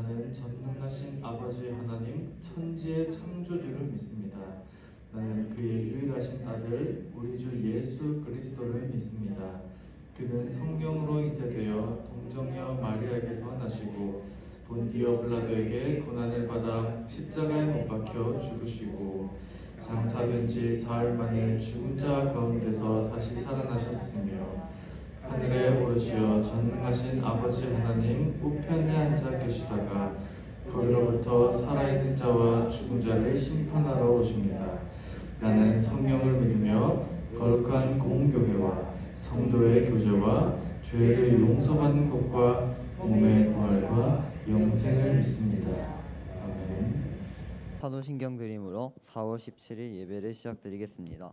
나는 전능하신 아버지 하나님 천지의 창조주를 믿습니다. 나는 그의 유일하신 아들 우리 주 예수 그리스도를 믿습니다. 그는 성령으로 잉태되어 동정녀 마리아에게서 나시고 본디오 빌라도에게 고난을 받아 십자가에 못 박혀 죽으시고 장사된 지 사흘 만에 죽은 자 가운데서 다시 살아나셨으며 하늘에 오르시어 전능하신 아버지 하나님 우편에 앉아 계시다가 거기로부터 살아있는 자와 죽은 자를 심판하러 오십니다. 나는 성령을 믿으며 거룩한 공교회와 성도의 교제와 죄를 용서받는 것과 몸의 부활과 영생을 믿습니다. 아멘. 사도신경 드림으로 4월 17일 예배를 시작드리겠습니다.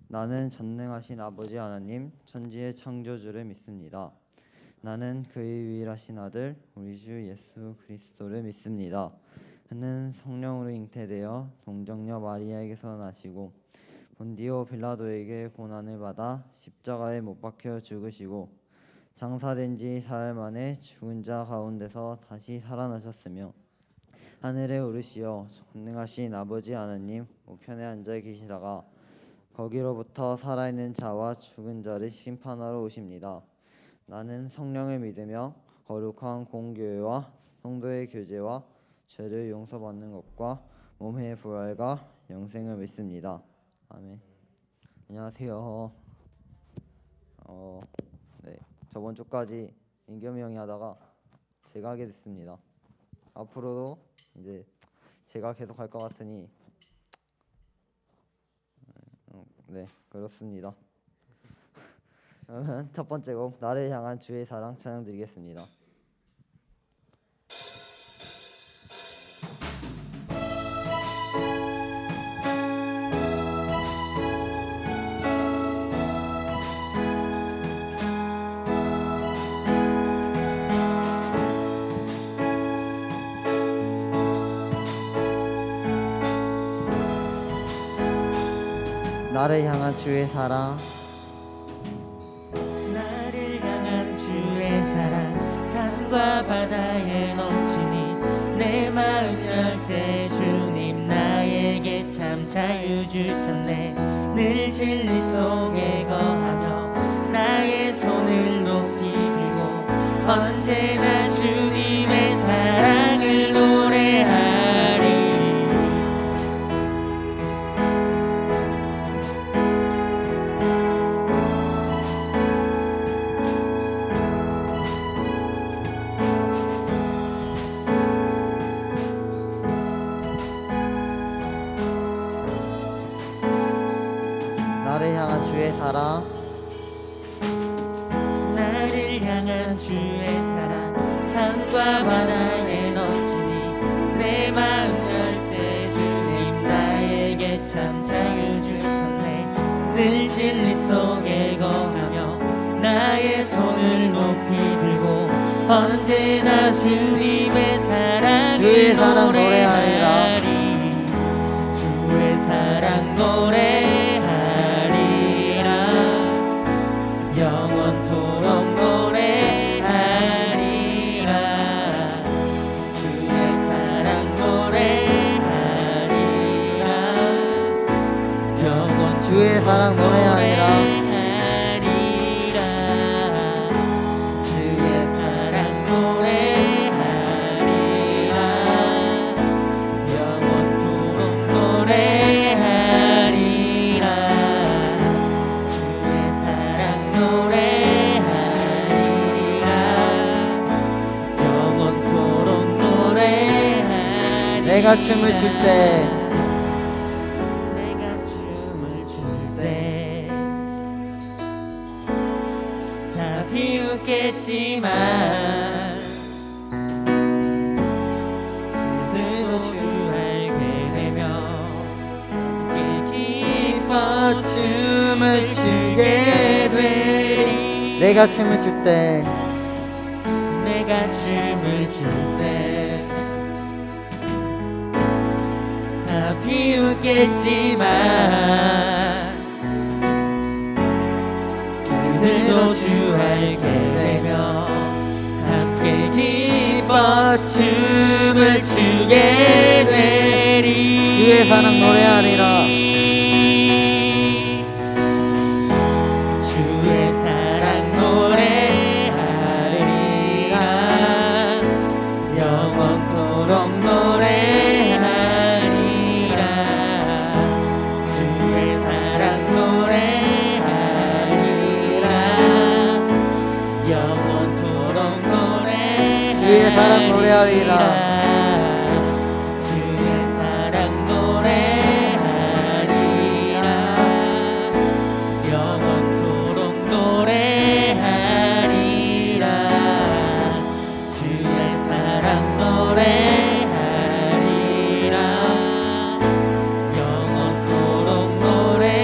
나는 전능하신 아버지 하나님 천지의 창조주를 믿습니다. 나는 그의 유일하신 아들 우리 주 예수 그리스도를 믿습니다. 그는 성령으로 잉태되어 동정녀 마리아에게서 나시고 본디오 빌라도에게 고난을 받아 십자가에 못 박혀 죽으시고 장사된 지 사흘 만에 죽은 자 가운데서 다시 살아나셨으며 하늘에 오르시어 전능하신 아버지 하나님 우편에 앉아 계시다가 거기로부터 살아있는 자와 죽은 자를 심판하러 오십니다. 나는 성령을 믿으며 거룩한 공교회와 성도의 교제와 죄를 용서받는 것과 몸의 부활과 영생을 믿습니다. 아멘. 안녕하세요. 네, 저번 주까지 인겸이 형이 하다가 제가 하게 됐습니다. 앞으로도 이제 제가 계속 할 것 같으니 네, 그렇습니다. 그러면 첫 번째 곡 나를 향한 주의 사랑 찬양드리겠습니다. 나를 향한 주의 사랑 나를 향한 주의 사랑 산과 바다에 넘치니 내 마음 열 때 주님 나에게 참 자유 주셨네. 늘 진리 속에 거하며 나의 손을 높이 들고 언제나 주님의 사랑을 노래하리. 나를 향한 주의 사랑 나를 향한 주의 사랑 산과 바다에 넘치니 내 마음 열 때 주님 나에게 참 자유 주셨네. 늘 진리 속에 거하며 나의 손을 높이 들고 언제나 주님의 사랑을 주의 사랑 노래하리. 주의 사랑 노래하리라. 영원토록 노래하리라. 주의 사랑 노래하리라. 영원 주의 사랑 노래하리라. 주의 사랑 노래하리라. 영원토록 노래하리라. 주의 사랑 노래하리라. 영원토록 노래하리라. 내가 춤을 출 때 내가 춤을 출 때 다 비웃겠지만 그들도 주 알게 되며 함께 기뻐 춤을 추게 되리. 내가 춤을 출 때 내가 춤을 출 때 다 비웃겠지만 그들도 주 알게 되며 함께 기뻐 기뻐 춤을 추게 되리. 주의 사랑 노래하리라. 주의 사랑 노래하리라. 영원토록 노래하리라. 주의 사랑 노래하리라. 영원토록 노래하리라. 주의 사랑 노래하리라. 주의 사랑 노래하리라. 영원토록 노래하리라. 주의 사랑 노래하리라. 영원토록 노래하리라.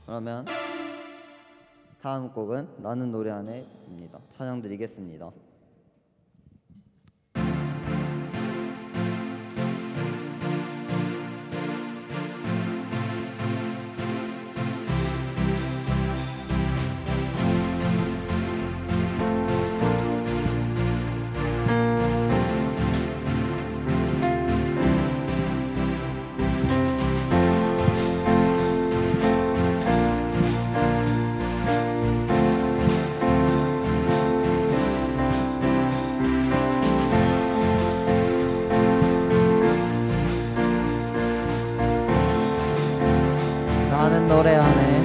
그러면 다음 곡은 나는 노래 안에입니다. 찬양 드리겠습니다. 나는 노래 안에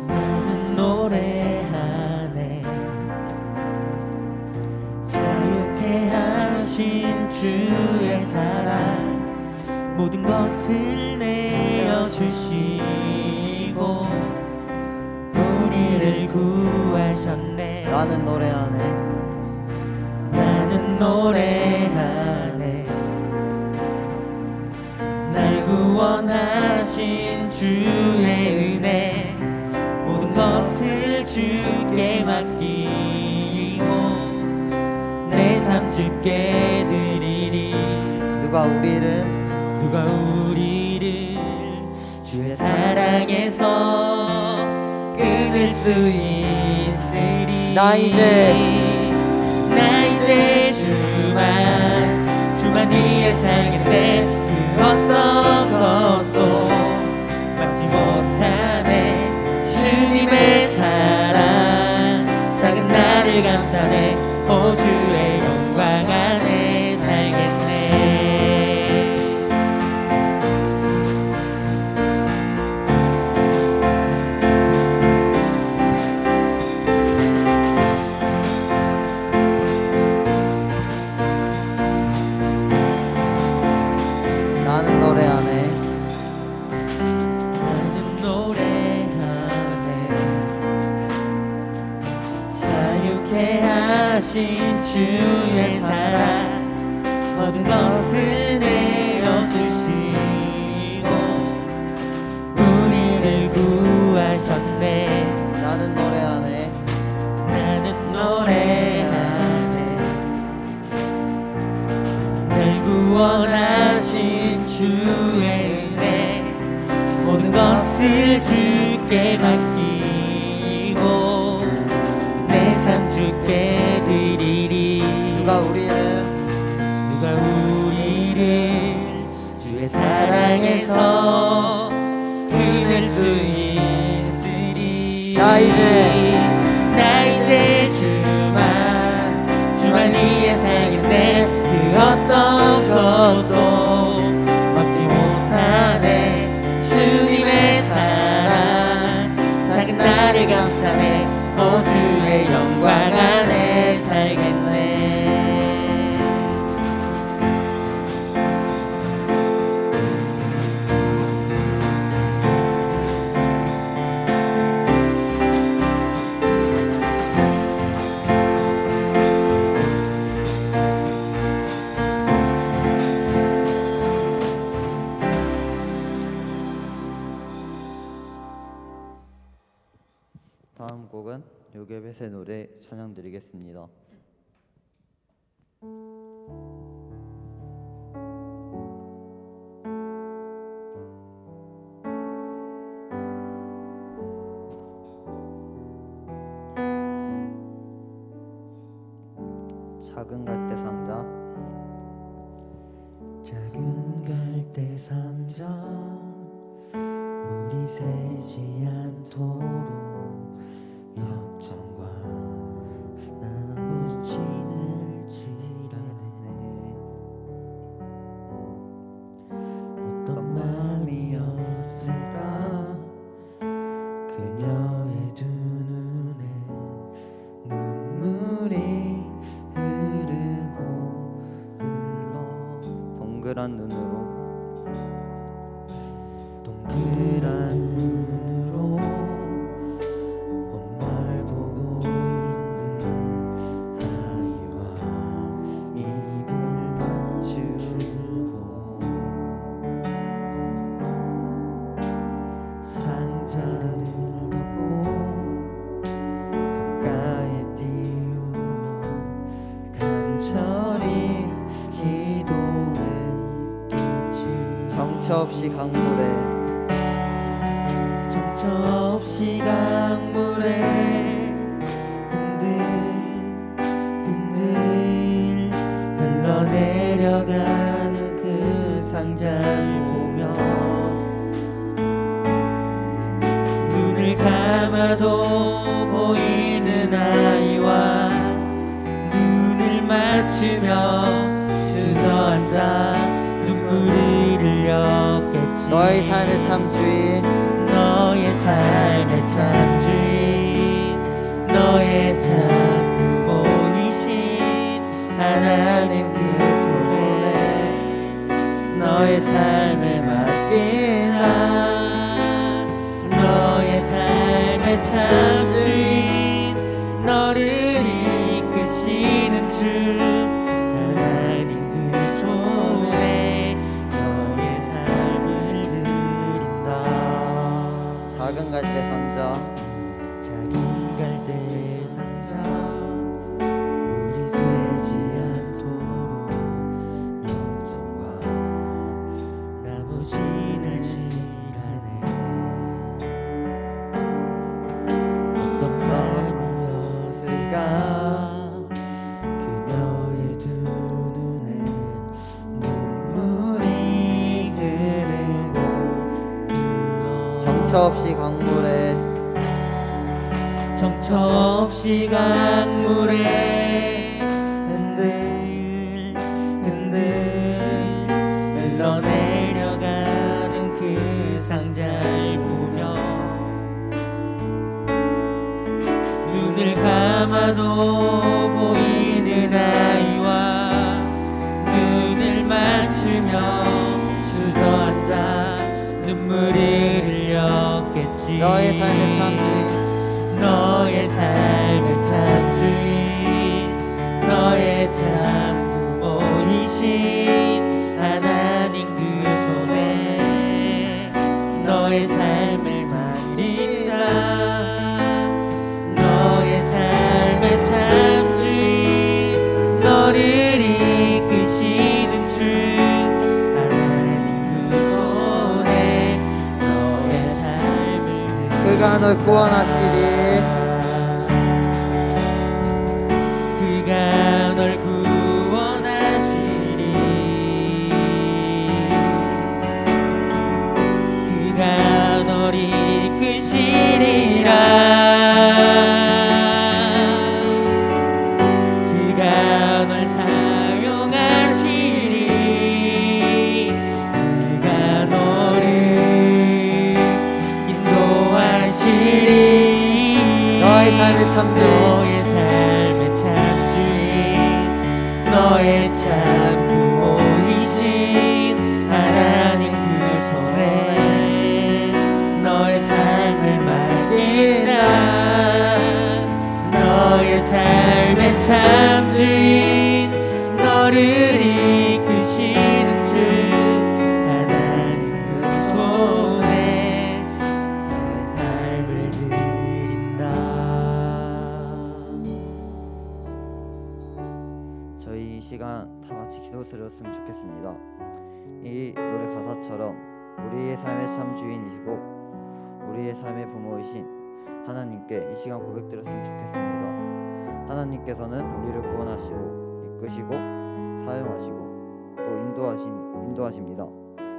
나는 노래하네. 자유케 하신 주의 사랑 모든 것을 내어주시고 우리를 구하셨네. 나는 노래 안에 나는 노래하네. 날 구원하신 주의 은혜 모든 것을 주께 맡기고 내 삶 주께 드리리. 누가 우리를 주의 사랑에서 끊을 수 있으리. 나 이제 주만 위에 살겠네. 그 어떤 것도 막지 못하네. 주님의 사랑 작은 나를 감싸네. 오 주의 영광 안에 살겠네. 나는 노래 안에 나는 노래하네. 자유케 하신 주의 사랑 모든 것을 내어주시고 우리를 구하셨네. 나는 노래 안에 나는 노래하네. 날 구원하신 주의 은혜 모든 것을 주께 맡기고 내 삶 주께 드리리. 누가 우리를 주의 사랑에서 끊을 수 있으리. 나 이제 주만 위에 살겠네. 그 어떤 것도 막지 못하네. 주님의 사랑 작은 나를 감싸네. 오 주의 영광 안에 살겠네. 다음 곡은 요괴벳의 노래 찬양 드리겠습니다. 작은 갈대 상자. 작은 갈대 상자 물이 새지 않도록 역청과 나무 진을 칠하네. 어떤 마음이었을까 그녀의 두 눈엔 눈물이 흐르고 흘러. 동그란 눈으로 동그란 눈으로 엄마를 보고 있는 아이와 입을 맞추고 상자를 덮고 강가에 띄우며 간절히 기도했겠지. 정처 없이 강물에 정처 없이 강물에 흔들 흔들 흘러내려가는 그 상자를 보며 눈을 감아도 보이는 아이와 눈을 맞추며 주저앉아 눈물을 흘렸겠지. 너의 삶의 참 주인, 너의 삶의 참 주인, 너의 참 부모이신 하나님 그 손에 너의 삶을 맡기라. 너의 삶의 참 주인, 너를 이끄시는 주 하나님 그 손에 너의 삶을 드린다. 작은 갈대 상자. 작은 갈대 상자 물이 새지 않도록 역청과 나무 진을 칠하네. 어떤 마음이었을까 그녀의 두 눈엔 눈물이 흐르고 흘러. 정처 없이 강물에 정처 없이 강물에 흔들 흔들 흘러내려가는 그 상자를 보며 눈을 감아도 보이는 아이와 눈을 맞추며 주저앉아 눈물을 흘렸겠지. 너의 삶의 참 주인, 너의 삶의 참 주인, 너의 참 부모이신 하나님 그 손에 너의 삶을 맡기라. 너의 삶의 참 주인, 너를 이끄시는 주 하나님 그 손에 너의 삶을 그가 널 구원하시리. 그가 널 구원하시리. 그가 널 이끄시리라. 그가 널 사용하시리. 그가 너를 인도하시리. 너의 삶의 참 주인, 너의 삶의 참 주인, 너의 참 부모이신 하나님 그 손에 너의 삶을 맡긴다. 너의 삶의 참 주인, 너를 이끄시는 주 하나님 그 손에 너의 삶을 드린다. 저희 이 시간 다 같이 기도 드렸으면 좋겠습니다. 이 노래 가사처럼 우리의 삶의 참 주인이시고 우리의 삶의 부모이신 하나님께 이 시간 고백드렸으면 좋겠습니다. 하나님께서는 우리를 구원하시고 이끄시고 사용하시고 또 인도하십니다.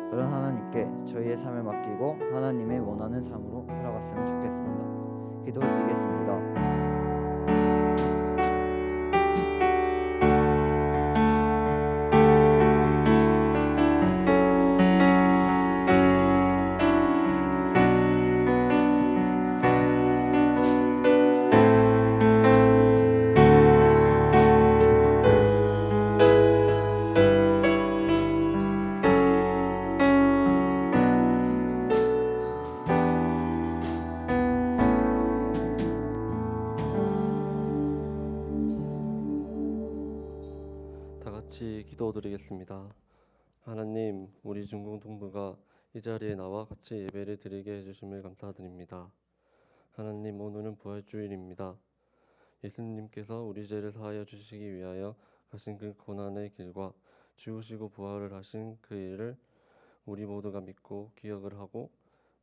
그런 하나님께 저희의 삶을 맡기고 하나님의 원하는 삶으로 살아갔으면 좋겠습니다. 기도드리겠습니다. 다 같이 기도드리겠습니다. 하나님, 우리 중공동부가 이 자리에 나와 같이 예배를 드리게 해주심을 감사드립니다. 하나님, 오늘은 부활주일입니다. 예수님께서 우리 죄를 사하여 주시기 위하여 가신 그 고난의 길과 죽으시고 부활을 하신 그 일을 우리 모두가 믿고 기억을 하고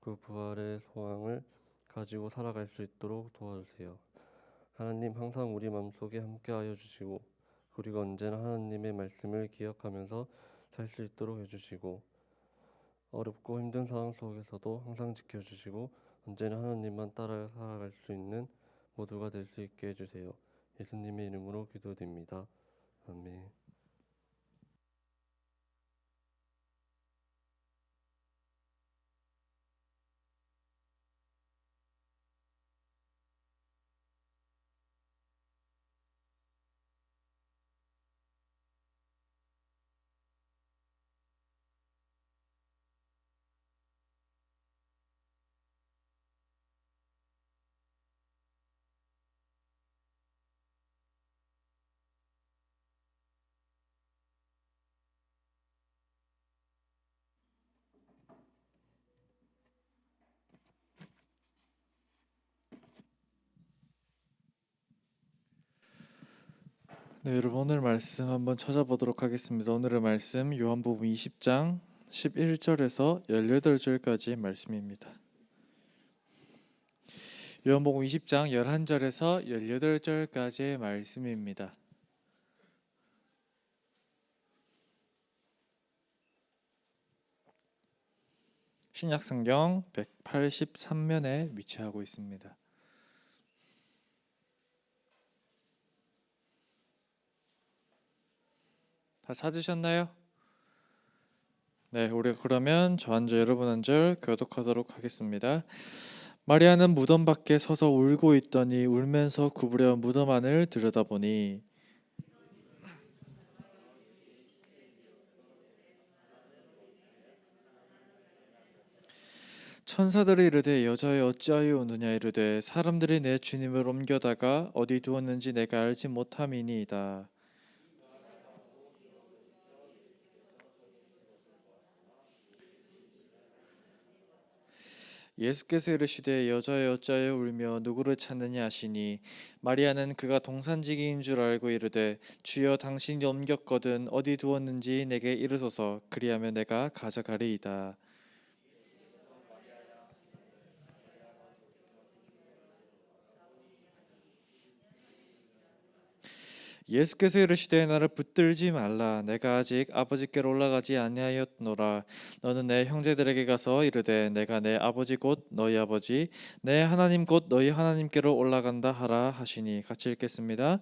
그 부활의 소망을 가지고 살아갈 수 있도록 도와주세요. 하나님, 항상 우리 마음속에 함께하여 주시고 그리고 언제나 하나님의 말씀을 기억하면서 살 수 있도록 해주시고 어렵고 힘든 상황 속에서도 항상 지켜주시고 언제나 하나님만 따라 살아갈 수 있는 모두가 될 수 있게 해주세요. 예수님의 이름으로 기도드립니다. 아멘. 네, 여러분 오늘 말씀 한번 찾아보도록 하겠습니다. 오늘의 말씀 요한복음 20장 11절에서 18절까지 말씀입니다. 요한복음 20장 11절에서 18절까지의 말씀입니다. 신약성경 183면에 위치하고 있습니다. 다 찾으셨나요? 네, 우리 그러면 저 한 절 여러분 한 절 교독하도록 하겠습니다. 마리아는 무덤 밖에 서서 울고 있더니 울면서 구부려 무덤 안을 들여다보니 천사들이 이르되 여자여 어찌하여 우느냐 이르되 사람들이 내 주님을 옮겨다가 어디 두었는지 내가 알지 못함이니이다. 예수께서 이르시되 여자여 어찌하여 울며 누구를 찾느냐 하시니 마리아는 그가 동산지기인 줄 알고 이르되 주여 당신이 옮겼거든 어디 두었는지 내게 이르소서 그리하면 내가 가져가리이다. 예수께서 이르시되 나를 붙들지 말라 내가 아직 아버지께로 올라가지 아니하였노라. 너는 내 형제들에게 가서 이르되 내가 내 아버지 곧 너희 아버지 내 하나님 곧 너희 하나님께로 올라간다 하라 하시니. 같이 읽겠습니다.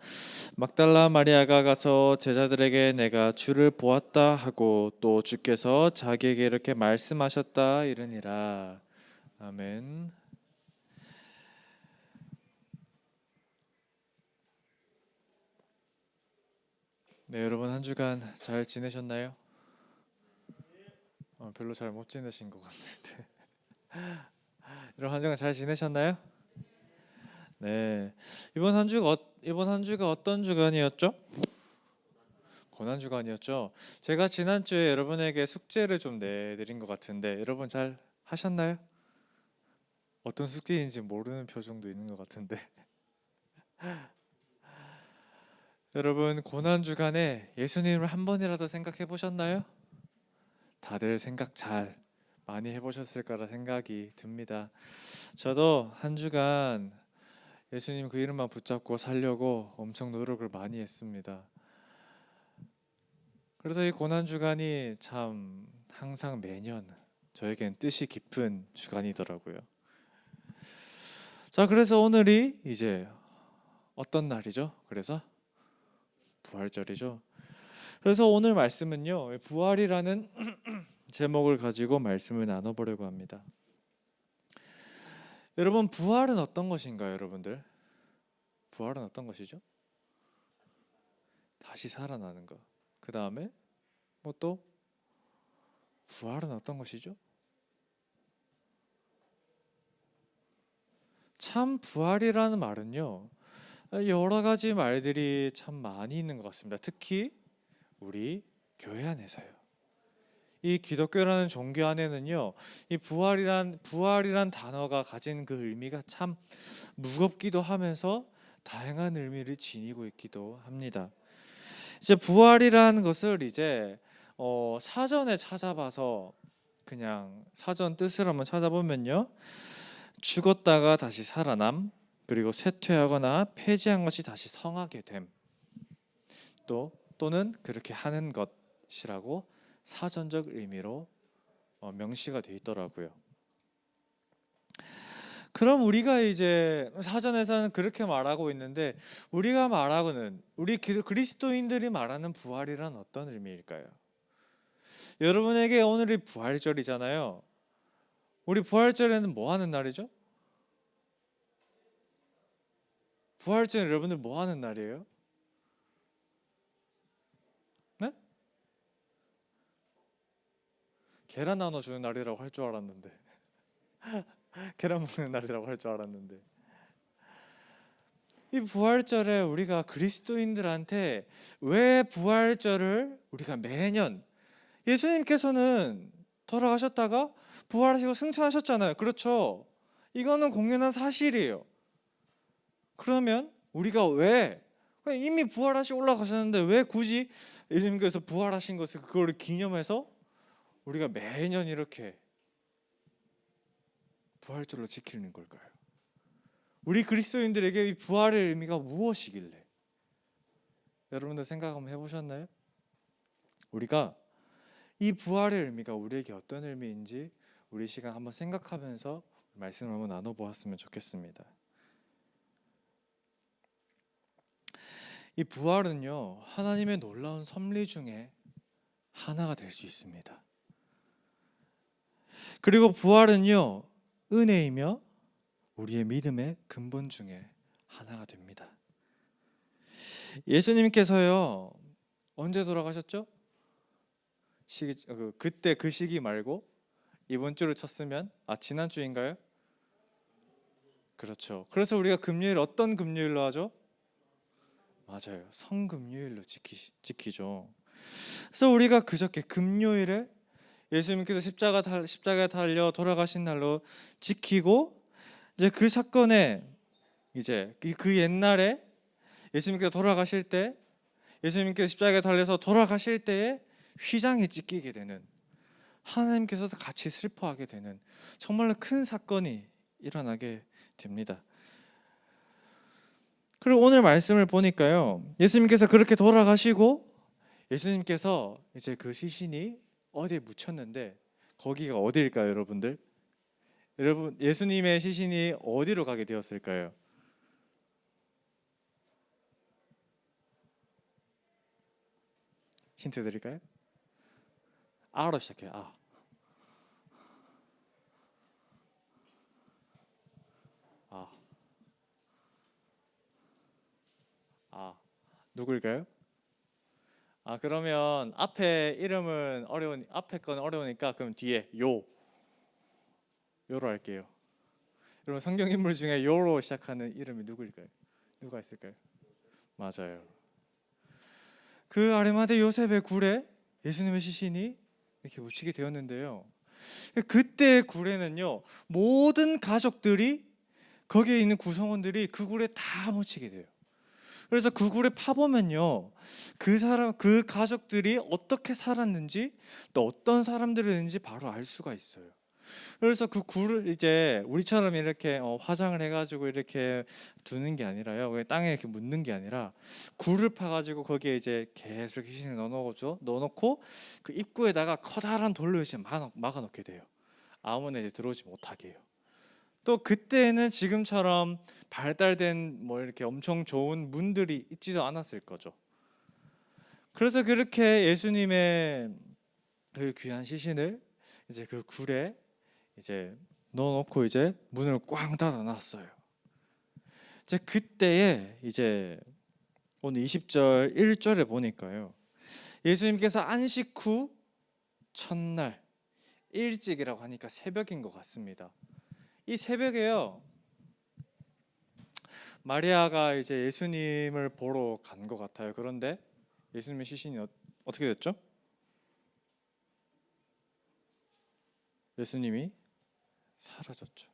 막달라 마리아가 가서 제자들에게 내가 주를 보았다 하고 또 주께서 자기에게 이렇게 말씀하셨다 이르니라. 아멘. 네, 여러분 한 주간 잘 지내셨나요? 별로 잘 못 지내신 것 같은데. 여러분 한 주간 잘 지내셨나요? 네, 이번 한 주가 어떤 주간이었죠? 고난 주간이었죠. 제가 지난 주에 여러분에게 숙제를 좀 내드린 것 같은데 여러분 잘 하셨나요? 어떤 숙제인지 모르는 표정도 있는 것 같은데. 여러분 고난 주간에 예수님을 한 번이라도 생각해 보셨나요? 다들 생각 잘 많이 해보셨을 거라 생각이 듭니다. 저도 한 주간 예수님 그 이름만 붙잡고 살려고 엄청 노력을 많이 했습니다. 그래서 이 고난 주간이 참 항상 매년 저에겐 뜻이 깊은 주간이더라고요. 자, 그래서 오늘이 이제 어떤 날이죠? 그래서 부활절이죠. 그래서 오늘 말씀은요, 부활이라는 제목을 가지고 말씀을 나눠보려고 합니다. 여러분, 부활은 어떤 것인가요, 여러분들? 부활은 어떤 것이죠? 다시 살아나는 것. 그 다음에 뭐 또 부활은 어떤 것이죠? 참 부활이라는 말은요, 여러 가지 말들이 참 많이 있는 것 같습니다. 특히 우리 교회 안에서요. 이 기독교라는 종교 안에는요, 이 부활이란 단어가 가진 그 의미가 참 무겁기도 하면서 다양한 의미를 지니고 있기도 합니다. 이제 부활이라는 것을 이제 사전에 찾아봐서 그냥 사전 뜻을 한번 찾아보면요, 죽었다가 다시 살아남, 그리고 쇠퇴하거나 폐지한 것이 다시 성하게 됨, 또는 그렇게 하는 것이라고 사전적 의미로 명시가 되어 있더라고요. 그럼 우리가 이제 사전에서는 그렇게 말하고 있는데, 우리가 말하고는 우리 그리스도인들이 말하는 부활이란 어떤 의미일까요? 여러분에게 오늘이 부활절이잖아요. 우리 부활절에는 뭐 하는 날이죠? 부활절은 여러분들 뭐 하는 날이에요? 네? 계란 나눠주는 날이라고 할 줄 알았는데 계란 먹는 날이라고 할 줄 알았는데, 이 부활절에 우리가 그리스도인들한테 왜 부활절을 우리가 매년, 예수님께서는 돌아가셨다가 부활하시고 승천하셨잖아요. 그렇죠? 이거는 공연한 사실이에요. 그러면 우리가 왜 이미 부활하시고 올라가셨는데 왜 굳이 예수님께서 부활하신 것을 그거를 기념해서 우리가 매년 이렇게 부활절로 지키는 걸까요? 우리 그리스도인들에게 이 부활의 의미가 무엇이길래? 여러분들 생각 한번 해보셨나요? 우리가 이 부활의 의미가 우리에게 어떤 의미인지 우리 시간 한번 생각하면서 말씀을 한번 나눠보았으면 좋겠습니다. 이 부활은요, 하나님의 놀라운 섭리 중에 하나가 될 수 있습니다. 그리고 부활은요, 은혜이며 우리의 믿음의 근본 중에 하나가 됩니다. 예수님께서요, 언제 돌아가셨죠? 그때 그 시기 말고 이번 주를 쳤으면 지난 주인가요? 그렇죠. 그래서 우리가 금요일 어떤 금요일로 하죠? 맞아요. 성금요일로 지키죠. 그래서 우리가 그저께 금요일에 예수님께서 십자가에 달려 돌아가신 날로 지키고, 이제 그 사건에 이제 그 옛날에 예수님께서 돌아가실 때, 예수님께서 십자가에 달려서 돌아가실 때에 휘장이 찢기게 되는, 하나님께서도 같이 슬퍼하게 되는 정말로 큰 사건이 일어나게 됩니다. 그리고 오늘 말씀을 보니까요, 예수님께서 그렇게 돌아가시고 예수님께서 이제 그 시신이 어디에 묻혔는데, 거기가 어디일까요, 여러분들? 여러분, 예수님의 시신이 어디로 가게 되었을까요? 힌트 드릴까요? A로 시작해요. 누구일까요? 그러면 앞에 이름은 앞에 건 어려우니까 그럼 뒤에 요로 할게요. 여러분, 성경 인물 중에 요로 시작하는 이름이 누구일까요? 누가 있을까요? 맞아요. 그 아리마대 요셉의 굴에 예수님의 시신이 이렇게 묻히게 되었는데요, 그때 굴에는요, 모든 가족들이, 거기에 있는 구성원들이 그 굴에 다 묻히게 돼요. 그래서 그 굴에 파보면요, 그 가족들이 어떻게 살았는지, 또 어떤 사람들이었는지 바로 알 수가 있어요. 그래서 그 굴을 이제 우리처럼 이렇게 화장을 해가지고 이렇게 두는 게 아니라요. 그냥 땅에 이렇게 묻는 게 아니라 굴을 파가지고 거기에 이제 계속 귀신을 넣어놓죠. 넣어놓고 그 입구에다가 커다란 돌로 이제 막아놓게 돼요. 아무나 이제 들어오지 못하게 해요. 또 그때는 지금처럼 발달된 뭐 이렇게 엄청 좋은 문들이 있지도 않았을 거죠. 그래서 그렇게 예수님의 그 귀한 시신을 이제 그 굴에 이제 넣어놓고 이제 문을 꽝 닫아놨어요. 이제 그때에 이제 오늘 20절 1절에 보니까요. 예수님께서 안식 후 첫날 일찍이라고 하니까 새벽인 것 같습니다. 이 새벽에요. 마리아가 이제 예수님을 보러 간 것 같아요. 그런데 예수님의 시신이 어떻게 됐죠? 예수님이 사라졌죠.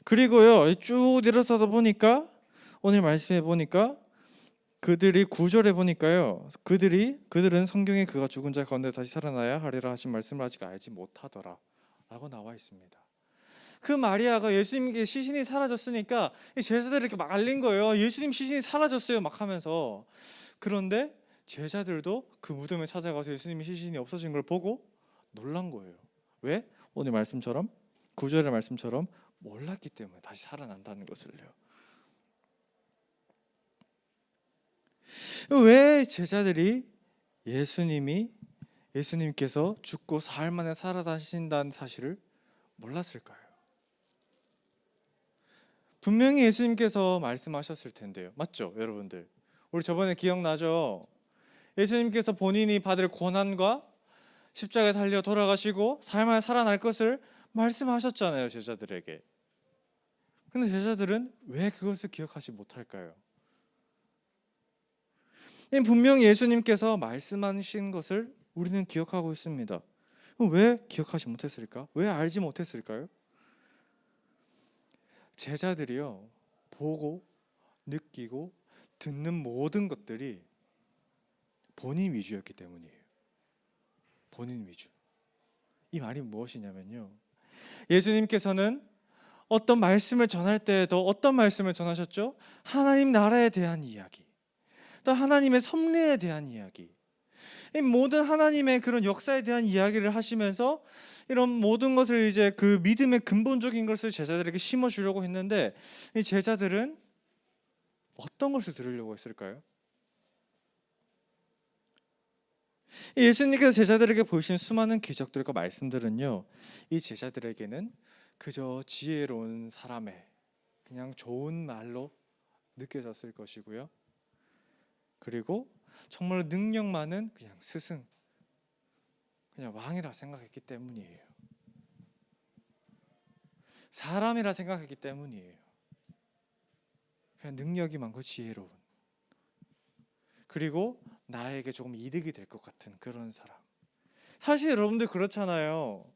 그리고요 쭉 내려서다 보니까 오늘 말씀해 보니까 그들이 9절에 보니까요 그들은 성경에 그가 죽은 자 가운데 다시 살아나야 하리라 하신 말씀을 아직 알지 못하더라 라고 나와 있습니다. 그 마리아가 예수님께 시신이 사라졌으니까 이 제자들이 이렇게 막 알린 거예요. 예수님 시신이 사라졌어요 막 하면서. 그런데 제자들도 그 무덤에 찾아가서 예수님의 시신이 없어진 걸 보고 놀란 거예요. 왜? 오늘 말씀처럼 9절의 말씀처럼 몰랐기 때문에 다시 살아난다는 것을요. 왜 제자들이 예수님께서 죽고 사흘 만에 살아나신다는 사실을 몰랐을까요? 분명히 예수님께서 말씀하셨을 텐데요. 맞죠, 여러분들? 우리 저번에 기억나죠? 예수님께서 본인이 받을 고난과 십자가에 달려 돌아가시고 사흘 만에 살아날 것을 말씀하셨잖아요, 제자들에게. 근데 제자들은 왜 그것을 기억하지 못할까요? 분명히 예수님께서 말씀하신 것을 우리는 기억하고 있습니다. 왜 기억하지 못했을까? 왜 알지 못했을까요? 제자들이요 보고 느끼고 듣는 모든 것들이 본인 위주였기 때문이에요. 본인 위주. 이 말이 무엇이냐면요, 예수님께서는 어떤 말씀을 전할 때에도 어떤 말씀을 전하셨죠? 하나님 나라에 대한 이야기, 또 하나님의 섭리에 대한 이야기, 이 모든 하나님의 그런 역사에 대한 이야기를 하시면서 이런 모든 것을 이제 그 믿음의 근본적인 것을 제자들에게 심어주려고 했는데, 이 제자들은 어떤 것을 들으려고 했을까요? 예수님께서 제자들에게 보이신 수많은 기적들과 말씀들은요, 이 제자들에게는 그저 지혜로운 사람의 그냥 좋은 말로 느껴졌을 것이고요. 그리고 정말 능력 많은 그냥 스승, 그냥 왕이라 생각했기 때문이에요. 사람이라 생각했기 때문이에요. 그냥 능력이 많고 지혜로운, 그리고 나에게 조금 이득이 될 것 같은 그런 사람. 사실 여러분들 그렇잖아요.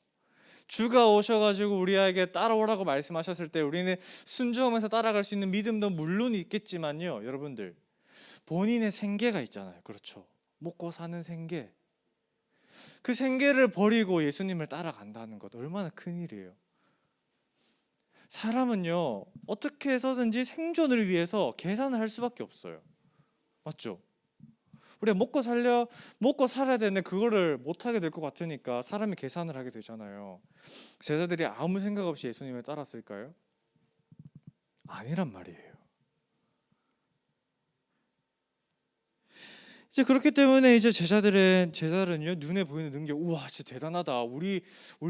주가 오셔가지고 우리에게 따라오라고 말씀하셨을 때 우리는 순종하면서 따라갈 수 있는 믿음도 물론 있겠지만요, 여러분들 본인의 생계가 있잖아요. 그렇죠. 먹고 사는 생계. 그 생계를 버리고 예수님을 따라간다는 것 얼마나 큰일이에요. 사람은요 어떻게 해서든지 생존을 위해서 계산을 할 수밖에 없어요. 맞죠? 우리가 먹고 살아야 되는데 그거를 못하게 될 것 같으니까 사람이 계산을 하게 되잖아요. 제자들이 아무 생각 없이 예수님을 따랐을까요? 아니란 말이에요. 이제 그렇기 때문에 이제 제자들은요 눈에 보이는 능력, 우와 진짜 대단하다. 우리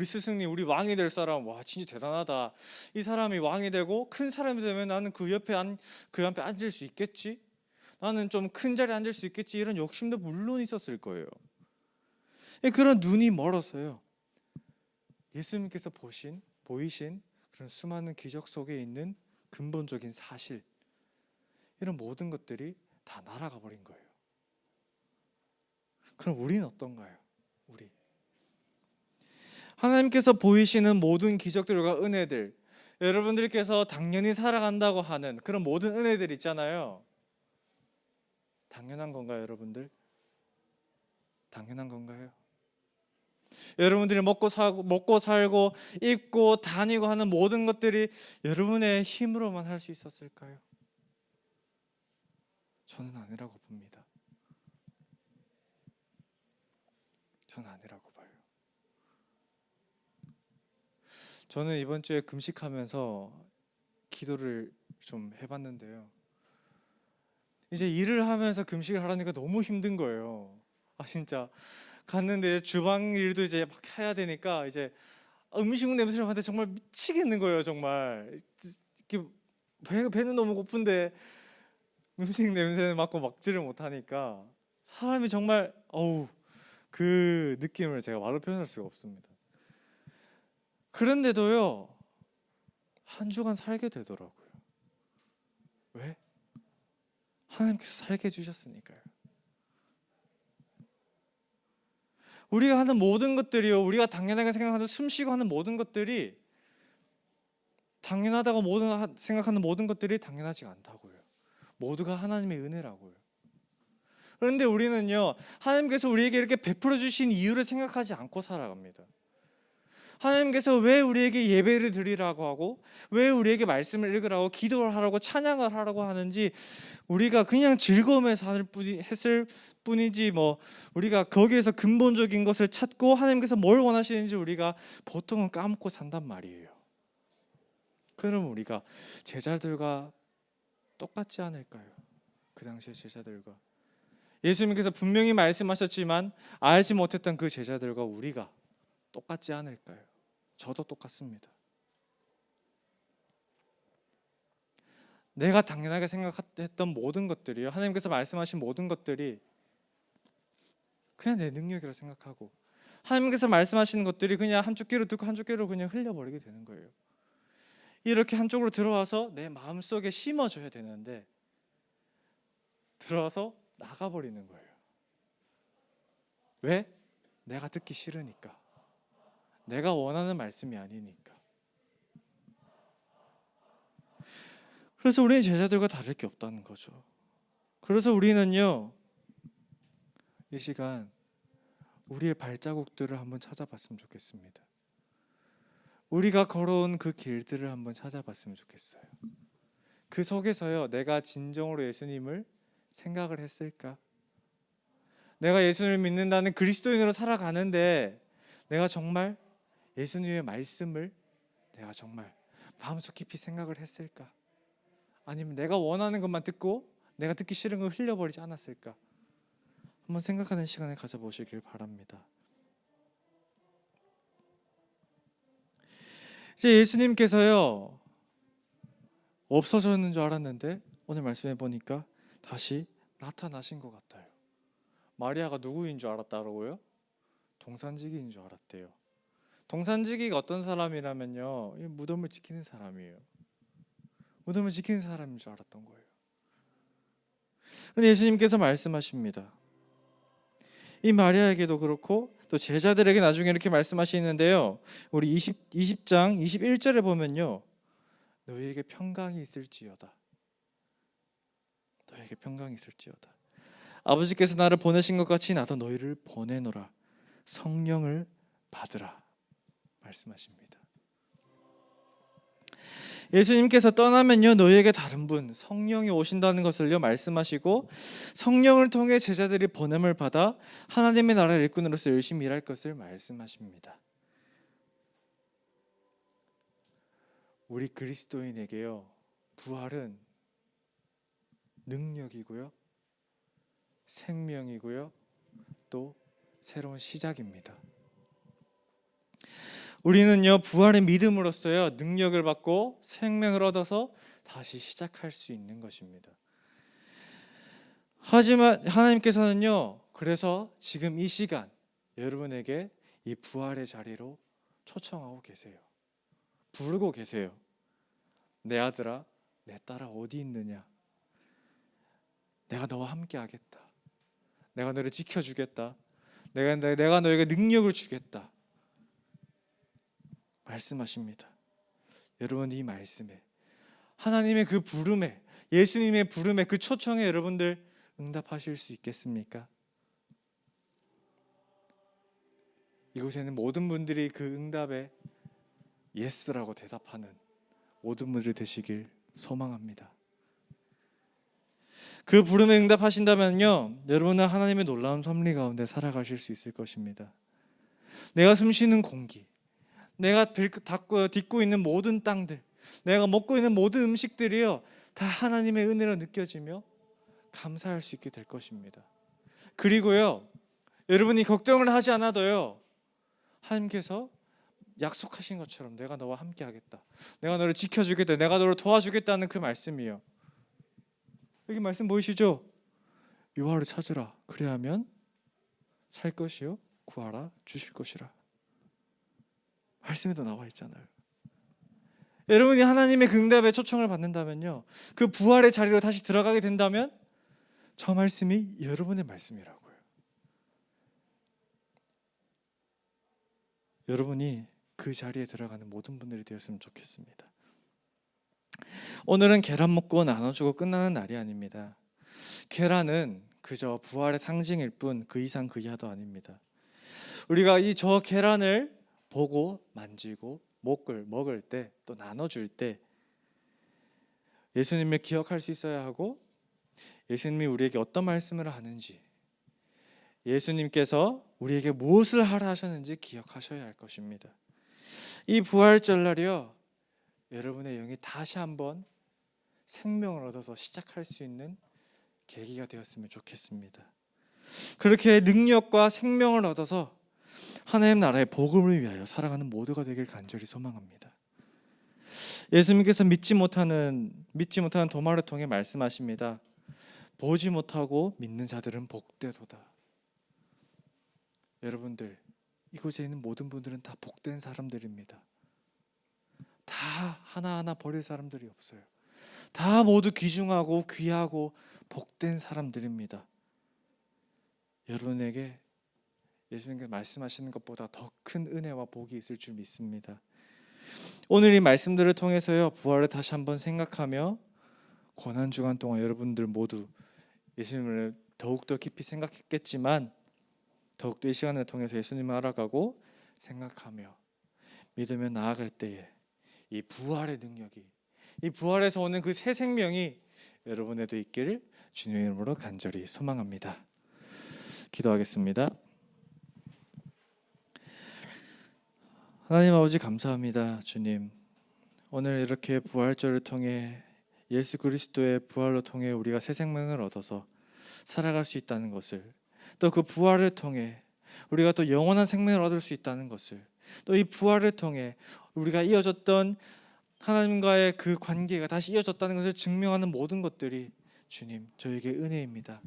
스승님, 우리 왕이 될 사람, 와 진짜 대단하다. 이 사람이 왕이 되고 큰 사람이 되면 나는 그 옆에 앉을 수 있겠지. 나는 좀 큰 자리에 앉을 수 있겠지. 이런 욕심도 물론 있었을 거예요. 그런 눈이 멀어서요. 예수님께서 보이신 그런 수많은 기적 속에 있는 근본적인 사실, 이런 모든 것들이 다 날아가 버린 거예요. 그럼 우리는 어떤가요? 우리 하나님께서 보이시는 모든 기적들과 은혜들, 여러분들께서 당연히 살아간다고 하는 그런 모든 은혜들 있잖아요. 당연한 건가요, 여러분들? 당연한 건가요? 여러분들이 먹고 살고 입고 다니고 하는 모든 것들이 여러분의 힘으로만 할 수 있었을까요? 저는 아니라고 봅니다. 저는 아니라고 봐요. 저는 이번 주에 금식하면서 기도를 좀 해봤는데요. 이제 일을 하면서 금식을 하라니까 너무 힘든 거예요. 진짜 갔는데 주방 일도 이제 막 해야 되니까 이제 음식 냄새를 맡는데 정말 미치겠는 거예요. 정말 이렇게 배는 너무 고픈데 음식 냄새 맡고 먹지를 못하니까 사람이 정말 그 느낌을 제가 말로 표현할 수가 없습니다. 그런데도요, 한 주간 살게 되더라고요. 왜? 하나님께서 살게 해주셨으니까요. 우리가 하는 모든 것들이요, 우리가 당연하게 생각하는 숨쉬고 하는 모든 것들이 당연하다고 생각하는 모든 것들이 당연하지 않다고요. 모두가 하나님의 은혜라고요. 그런데 우리는요, 하나님께서 우리에게 이렇게 베풀어 주신 이유를 생각하지 않고 살아갑니다. 하나님께서 왜 우리에게 예배를 드리라고 하고 왜 우리에게 말씀을 읽으라고 기도를 하라고 찬양을 하라고 하는지 우리가 그냥 즐거움에서 했을 뿐이지 우리가 거기에서 근본적인 것을 찾고 하나님께서 뭘 원하시는지 우리가 보통은 까먹고 산단 말이에요. 그럼 우리가 제자들과 똑같지 않을까요? 그 당시의 제자들과 예수님께서 분명히 말씀하셨지만 알지 못했던 그 제자들과 우리가 똑같지 않을까요? 저도 똑같습니다. 내가 당연하게 생각했던 모든 것들이요, 하나님께서 말씀하신 모든 것들이 그냥 내 능력이라고 생각하고 하나님께서 말씀하시는 것들이 그냥 한쪽 귀로 듣고 한쪽 귀로 그냥 흘려버리게 되는 거예요. 이렇게 한쪽으로 들어와서 내 마음속에 심어줘야 되는데 들어와서 나가버리는 거예요. 왜? 내가 듣기 싫으니까. 내가 원하는 말씀이 아니니까. 그래서 우리는 제자들과 다를 게 없다는 거죠. 그래서 우리는요, 이 시간 우리의 발자국들을 한번 찾아봤으면 좋겠습니다. 우리가 걸어온 그 길들을 한번 찾아봤으면 좋겠어요. 그 속에서요, 내가 진정으로 예수님을 생각을 했을까? 내가 예수님을 믿는다는 그리스도인으로 살아가는데 내가 정말 예수님의 말씀을 내가 정말 마음속 깊이 생각을 했을까? 아니면 내가 원하는 것만 듣고 내가 듣기 싫은 걸 흘려버리지 않았을까? 한번 생각하는 시간을 가져보시길 바랍니다. 이제 예수님께서요, 없어졌는 줄 알았는데 오늘 말씀해 보니까 다시 나타나신 것 같아요. 마리아가 누구인 줄 알았다고요? 동산지기인 줄 알았대요. 동산지기가 어떤 사람이라면요, 무덤을 지키는 사람이에요. 무덤을 지키는 사람인 줄 알았던 거예요. 그런데 예수님께서 말씀하십니다. 이 마리아에게도 그렇고 또 제자들에게 나중에 이렇게 말씀하시는데요, 우리 20장 21절에 보면요, 너희에게 평강이 있을지어다. 너희에게 평강이 있을지어다. 아버지께서 나를 보내신 것 같이 나도 너희를 보내노라. 성령을 받으라 말씀하십니다. 예수님께서 떠나면요, 너희에게 다른 분 성령이 오신다는 것을요 말씀하시고, 성령을 통해 제자들이 보냄을 받아 하나님의 나라의 일꾼으로서 열심히 일할 것을 말씀하십니다. 우리 그리스도인에게요, 부활은 능력이고요, 생명이고요, 또 새로운 시작입니다. 우리는요, 부활의 믿음으로써요, 능력을 받고 생명을 얻어서 다시 시작할 수 있는 것입니다. 하지만 하나님께서는요, 그래서 지금 이 시간 여러분에게 이 부활의 자리로 초청하고 계세요. 부르고 계세요. 내 아들아, 내 딸아, 어디 있느냐? 내가 너와 함께 하겠다. 내가 너를 지켜주겠다. 내가 너에게 능력을 주겠다 말씀하십니다. 여러분, 이 말씀에, 하나님의 그 부름에, 예수님의 부름에, 그 초청에 여러분들 응답하실 수 있겠습니까? 이곳에는 모든 분들이 그 응답에 예스라고 대답하는 모든 분들이 되시길 소망합니다. 그 부름에 응답하신다면요, 여러분은 하나님의 놀라운 섭리 가운데 살아가실 수 있을 것입니다. 내가 숨쉬는 공기, 내가 딛고 있는 모든 땅들, 내가 먹고 있는 모든 음식들이요, 다 하나님의 은혜로 느껴지며 감사할 수 있게 될 것입니다. 그리고요, 여러분이 걱정을 하지 않아도요, 하나님께서 약속하신 것처럼 내가 너와 함께 하겠다, 내가 너를 지켜주겠다, 내가 너를 도와주겠다는 그 말씀이요. 여기 말씀 보이시죠? 여호와를 찾으라, 그래야하면 살 것이요 구하라 주실 것이라. 말씀에도 나와 있잖아요. 여러분이 하나님의 그 응답에 초청을 받는다면요, 그 부활의 자리로 다시 들어가게 된다면 저 말씀이 여러분의 말씀이라고요. 여러분이 그 자리에 들어가는 모든 분들이 되었으면 좋겠습니다. 오늘은 계란 먹고 나눠주고 끝나는 날이 아닙니다. 계란은 그저 부활의 상징일 뿐 그 이상 그 이하도 아닙니다. 우리가 저 계란을 보고 만지고 먹을 때, 또 나눠줄 때 예수님을 기억할 수 있어야 하고, 예수님이 우리에게 어떤 말씀을 하는지, 예수님께서 우리에게 무엇을 하라 하셨는지 기억하셔야 할 것입니다. 이 부활절날이요, 여러분의 영이 다시 한번 생명을 얻어서 시작할 수 있는 계기가 되었으면 좋겠습니다. 그렇게 능력과 생명을 얻어서 하나님 나라의 복음을 위하여 살아가는 모두가 되길 간절히 소망합니다. 예수님께서 믿지 못하는 도마를 통해 말씀하십니다. 보지 못하고 믿는 자들은 복되도다. 여러분들, 이곳에 있는 모든 분들은 다 복된 사람들입니다. 다 하나하나 버릴 사람들이 없어요. 다 모두 귀중하고 귀하고 복된 사람들입니다. 여러분에게 예수님께서 말씀하시는 것보다 더 큰 은혜와 복이 있을 줄 믿습니다. 오늘 이 말씀들을 통해서요, 부활을 다시 한번 생각하며 고난주간 동안 여러분들 모두 예수님을 더욱더 깊이 생각했겠지만, 더욱더 이 시간을 통해서 예수님을 알아가고 생각하며 믿으며 나아갈 때에 이 부활의 능력이, 이 부활에서 오는 그 새 생명이 여러분에도 있기를 주님의 이름으로 간절히 소망합니다. 기도하겠습니다. 하나님 아버지, 감사합니다. 주님, 오늘 이렇게 부활절을 통해 예수 그리스도의 부활로 통해 우리가 새 생명을 얻어서 살아갈 수 있다는 것을, 또 그 부활을 통해 우리가 또 영원한 생명을 얻을 수 있다는 것을, 또 이 부활을 통해 우리가 이어졌던 하나님과의 그 관계가 다시 이어졌다는 것을 증명하는 모든 것들이 주님, 저에게 은혜입니다.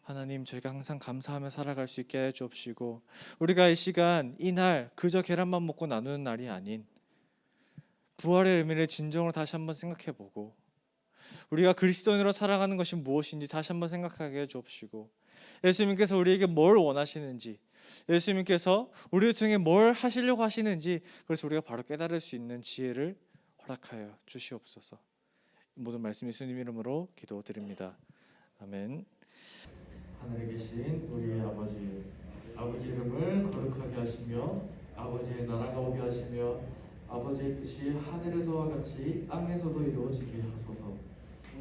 하나님, 저희가 항상 감사하며 살아갈 수 있게 해 주옵시고, 우리가 이 시간, 이날 그저 계란만 먹고 나누는 날이 아닌 부활의 의미를 진정으로 다시 한번 생각해보고, 우리가 그리스도인으로 살아가는 것이 무엇인지 다시 한번 생각하게 해 주옵시고, 예수님께서 우리에게 뭘 원하시는지, 예수님께서 우리를 통해 뭘 하시려고 하시는지, 그래서 우리가 바로 깨달을 수 있는 지혜를 허락하여 주시옵소서. 모든 말씀 예수님 이름으로 기도드립니다. 아멘. 하늘에 계신 우리의 아버지, 아버지 이름을 거룩하게 하시며 아버지의 나라가 오게 하시며 아버지의 뜻이 하늘에서와 같이 땅에서도 이루어지게 하소서.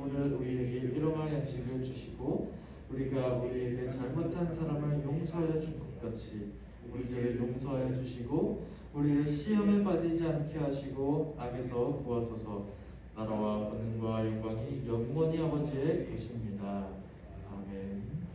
오늘 우리에게 일용할 양식을 주시고, 우리가 우리에게 잘못한 사람을 용서하여 준 것 같이 우리 죄를 용서하여 주시고, 우리를 시험에 빠지지 않게 하시고 악에서 구하소서. 나라와 권능과 영광이 영원히 아버지의 것입니다. 아멘.